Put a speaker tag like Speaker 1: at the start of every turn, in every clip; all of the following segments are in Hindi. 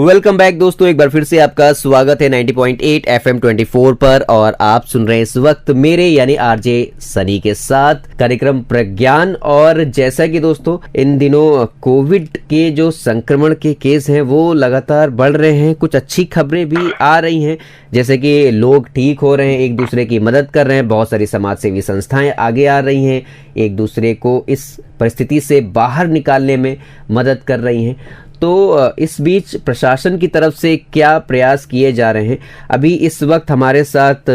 Speaker 1: वेलकम बैक दोस्तों, एक बार फिर से आपका स्वागत है 90.8 FM 24 पर। और आप सुन रहे हैं इस वक्त मेरे यानी आरजे सनी के साथ कार्यक्रम प्रज्ञान। और जैसा कि दोस्तों इन दिनों कोविड के जो संक्रमण के केस हैं वो लगातार बढ़ रहे हैं। कुछ अच्छी खबरें भी आ रही हैं, जैसे कि लोग ठीक हो रहे हैं, एक दूसरे की मदद कर रहे हैं, बहुत सारी समाज सेवी संस्थाएं आगे आ रही हैं, एक दूसरे को इस परिस्थिति से बाहर निकालने में मदद कर रही हैं। तो इस बीच प्रशासन की तरफ से क्या प्रयास किए जा रहे हैं? अभी इस वक्त हमारे साथ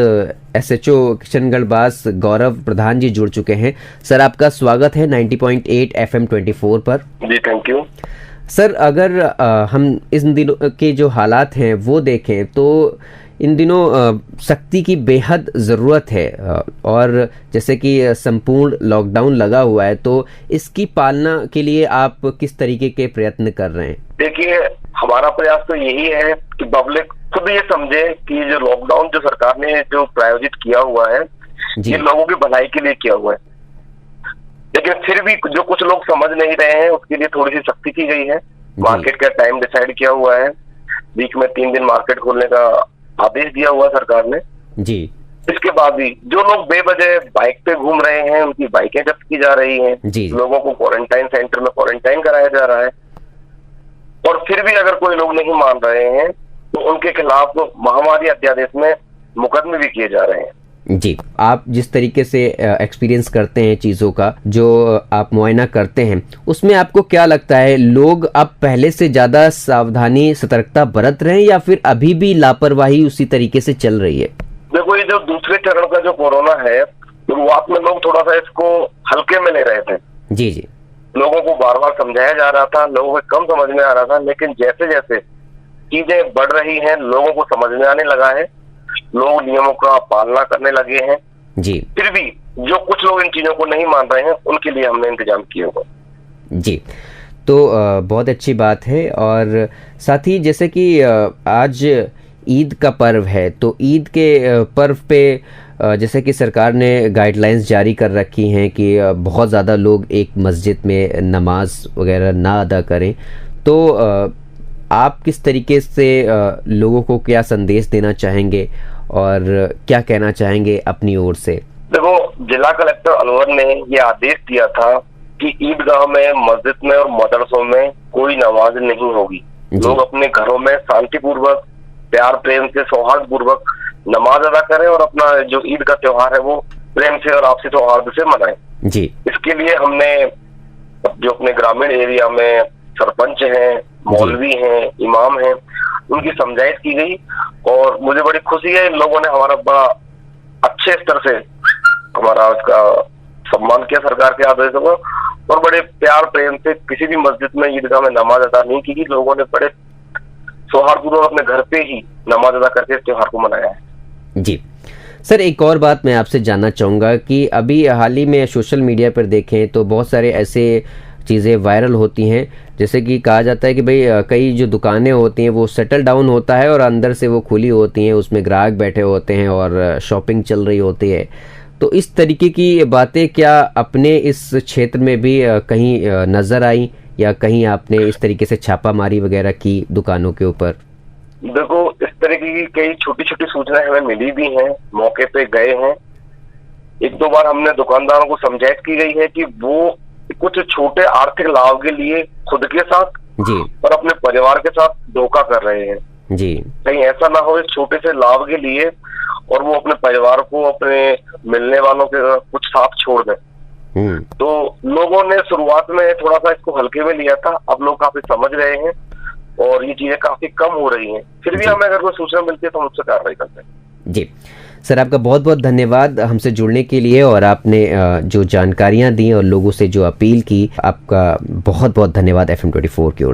Speaker 1: SHO किशनगढ़ बास गौरव प्रधान जी जुड़ चुके हैं। सर, आपका स्वागत है 90.8 FM 24 पर।
Speaker 2: जी, थैंक यू
Speaker 1: सर, अगर हम इन दिनों के जो हालात हैं वो देखें तो इन दिनों सख्ती की बेहद ज़रूरत है। और जैसे कि संपूर्ण लॉकडाउन लगा हुआ है, तो इसकी पालना के लिए आप किस तरीके के प्रयत्न कर रहे हैं?
Speaker 2: देखिए, हमारा प्रयास तो यही है कि पब्लिक खुद ये समझे कि जो लॉकडाउन जो सरकार ने जो प्रायोजित किया हुआ है ये लोगों की भलाई के लिए किया हुआ है। लेकिन फिर भी जो कुछ लोग समझ नहीं रहे हैं उसके लिए थोड़ी सी सख्ती की गई है। मार्केट का टाइम डिसाइड किया हुआ है, वीक में 3 दिन मार्केट खोलने का आदेश दिया हुआ सरकार ने जी। इसके बाद भी जो लोग बेवजह बाइक पे घूम रहे हैं उनकी बाइकें जब्त की जा रही हैं जी। लोगों को क्वारंटाइन सेंटर में क्वारंटाइन कराया जा रहा है। और फिर भी अगर कोई लोग नहीं मान रहे हैं तो उनके खिलाफ महामारी अध्यादेश में मुकदमे भी किए जा रहे हैं
Speaker 1: जी। आप जिस तरीके से एक्सपीरियंस करते हैं चीज़ों का, जो आप मुआयना करते हैं, उसमें आपको क्या लगता है, लोग अब पहले से ज़्यादा सावधानी सतर्कता बरत रहे हैं या फिर अभी भी लापरवाही उसी तरीके से चल रही है?
Speaker 2: देखो, ये जो दूसरे चरण का जो कोरोना है, शुरुआत में लोग थोड़ा सा इसको हल्के में ले रहे थे
Speaker 1: जी जी।
Speaker 2: लोगों को बार बार समझाया जा रहा था, लोगों को कम समझ में आ रहा था। लेकिन जैसे जैसे चीजें बढ़ रही हैं लोगों को समझ में आने लगा है, लोग नियमों का पालना करने लगे हैं जी। फिर भी जो कुछ लोग इन चीजों को नहीं मान रहे हैं उनके लिए हमने इंतजाम किए हुए
Speaker 1: जी। तो बहुत अच्छी बात है। और साथ ही जैसे कि आज ईद का पर्व है, तो ईद के पर्व पे जैसे कि सरकार ने गाइडलाइंस जारी कर रखी हैं कि बहुत ज़्यादा लोग एक मस्जिद में नमाज वगैरह ना अदा करें। तो आप किस तरीके से लोगों को क्या संदेश देना चाहेंगे और क्या कहना चाहेंगे अपनी ओर से?
Speaker 2: देखो, जिला कलेक्टर अलवर ने ये आदेश दिया था कि ईदगाह में, मस्जिद में और मदरसों में कोई नमाज नहीं होगी। लोग अपने घरों में शांतिपूर्वक, प्यार प्रेम से, सौहार्द पूर्वक नमाज अदा करें और अपना जो ईद का त्योहार है वो प्रेम से और आपसी सौहार्द से मनाएं जी। इसके लिए हमने जो अपने ग्रामीण एरिया में सरपंच हैं, मौलवी हैं, इमाम हैं, उनकी समझाइश की गई। और मुझे बड़ी खुशी है, इन लोगों ने हमारा बड़ा अच्छे स्तर से हमारा उसका सम्मान किया सरकार के आदेशों को, और बड़े प्यार प्रेम से किसी भी मस्जिद में, ईदगाह में नमाज अदा नहीं की। लोगों ने बड़े सौहार्दपूर्वक अपने घर पे ही नमाज अदा करके इस त्योहार को मनाया है
Speaker 1: जी। सर, एक और बात मैं आपसे जानना चाहूँगा कि अभी हाल ही में सोशल मीडिया पर देखें तो बहुत सारे ऐसे चीज़ें वायरल होती हैं, जैसे कि कहा जाता है कि भाई कई जो दुकानें होती हैं वो सेटल डाउन होता है और अंदर से वो खुली होती हैं, उसमें ग्राहक बैठे होते हैं और शॉपिंग चल रही होती है। तो इस तरीके की बातें क्या अपने इस क्षेत्र में भी कहीं नज़र आई या कहीं आपने इस तरीके से छापामारी वगैरह की दुकानों के ऊपर?
Speaker 2: देखो, इस तरीके की कई छोटी छोटी सूचनाएं हमें मिली भी हैं, मौके पे गए हैं। 1-2 बार हमने दुकानदारों को समझाइश की गई है कि वो कुछ छोटे आर्थिक लाभ के लिए खुद के साथ जी और अपने परिवार के साथ धोखा कर रहे हैं जी। कहीं ऐसा ना हो इस छोटे से लाभ के लिए और वो अपने परिवार को, अपने मिलने वालों के कुछ साथ छोड़ दें। तो लोगों ने शुरुआत में थोड़ा सा इसको हल्के में लिया था, अब लोग काफी समझ रहे हैं और ये चीजें काफी कम हो रही हैं। फिर भी हमें अगर कोई सूचना मिलती है तो हम उससे कार्रवाई करते हैं
Speaker 1: जी। सर, आपका बहुत बहुत धन्यवाद हमसे जुड़ने के लिए, और आपने जो जानकारियां दी और लोगों से जो अपील की, आपका बहुत बहुत धन्यवाद FM 24 की ओर से।